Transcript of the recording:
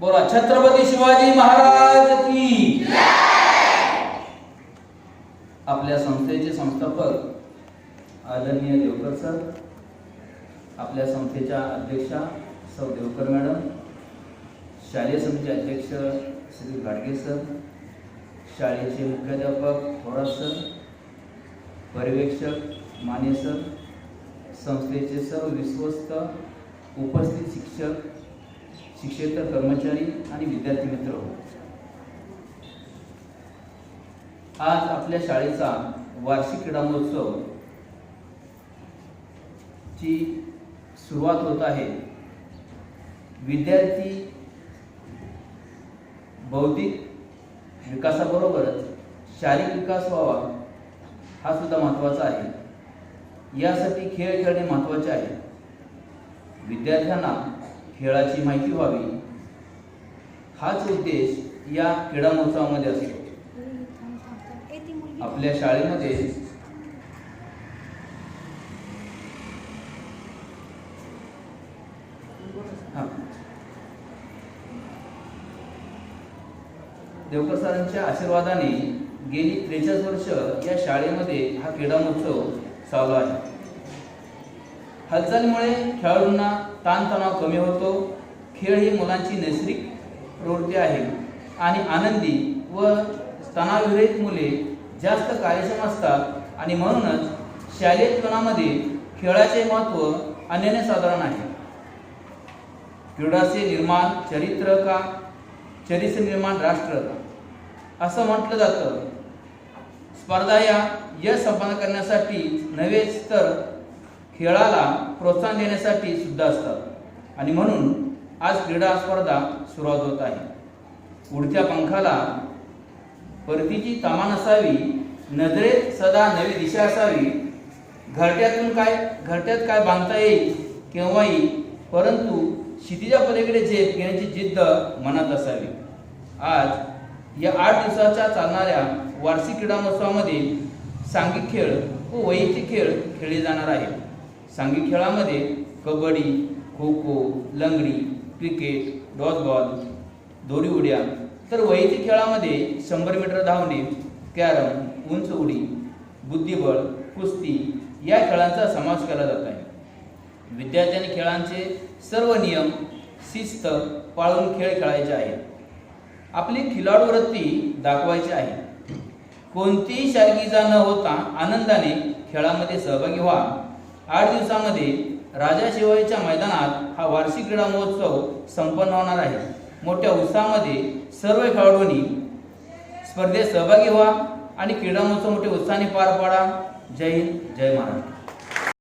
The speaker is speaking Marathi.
बोला छत्रपती शिवाजी महाराज की जय। आपल्या संस्थेचे संस्थापक आदरणीय देवकर सर, आपल्या संस्थेच्या अध्यक्षा सौ देवकर मॅडम, शालेय समिती अध्यक्ष श्री गाडगे सर, शाळेचे मुख्याध्यापक थोरात सर, पर्यवेक्षक माने सर, संस्थेचे सर्व विश्वस्त उपस्थित शिक्षक, शिक्षकेतर कर्मचारी आणि विद्यार्थी मित्र, आज आपल्या शाळेचा वार्षिक क्रीडा महोत्सव ची सुरुवात होत आहे। विद्यार्थी बौद्धिक विकासाबरोबरच शारीरिक विकास व्हावा हा सुद्धा महत्त्वाचा आहे। यासाठी खेळ खेळणे महत्त्वाचे आहे। विद्यार्थ्यांना खेळाची माहिती व्हावी हाच उद्देश या क्रीडा महोत्सवामध्ये असतो। आपल्या शाळेमध्ये देवकर सरांच्या आशीर्वादाने गेली 43 वर्ष या शाळेमध्ये हा क्रीडा महोत्सव चालू आहे। हालचालीमुळे खेळाडूंना ताणतणाव कमी होतो। खेळ ही मुलांची नैसर्गिक प्रवृत्ती आहे आणि आनंदी व तणावरहित मुले जास्त कार्यक्षम असतात आणि म्हणूनच शालेय जीवनामध्ये खेळाचे महत्त्व अनन्यसाधारण आहे। क्रीडा से निर्माण चरित्र का, चरित्र निर्माण राष्ट्र का असं म्हटलं जातं। स्पर्धा या यश संपादन करण्यासाठी नव्हेच तर खेळाला प्रोत्साहन देण्यासाठी सुद्धा असतात आणि म्हणून आज क्रीडा स्पर्धा सुरुवात होत आहे। उडत्या पंखाला परतीची तमा नसावी, नजरेत सदा नवी दिशा असावी। घरट्यात काय बांधता येईल केव्हाही, परंतु क्षितिजा पलीकडे झेप घेण्याची जिद्द मनात असावी। आज या 8 दिवसाच्या चालणाऱ्या वार्षिक क्रीडा महोत्सवामध्ये सांघिक खेळ व वैयक्तिक खेळ खेळले जाणार आहेत। सांघिक खेळामध्ये कबड्डी, खो खो, लंगडी, क्रिकेट, डॉजबॉल, दोरी उड्या, तर वैयक्तिक खेळामध्ये 100 मीटर धावणे, कॅरम, उंच उडी, बुद्धिबळ, कुस्ती या खेळांचा समावेश केला जात आहे। विद्यार्थ्यांनी खेळांचे सर्व नियम शिस्त पाळून खेळ खेळायचे आहेत। आपली खिलाडू वृत्ती दाखवायची आहे। कोणतीही शारीरिक इजा न होता आनंदाने खेळामध्ये सहभागी व्हा। 8 दिवसामध्ये राजा शिवाजीच्या मैदानात हा वार्षिक क्रीडा महोत्सव संपन्न होणार आहे। मोठ्या उत्साहामध्ये सर्व खेळाडूंनी स्पर्धेत सहभागी व्हा आणि क्रीडा महोत्सव मोठ्या उत्साहाने पार पाडा। जय हिंद, जय महाराष्ट्र।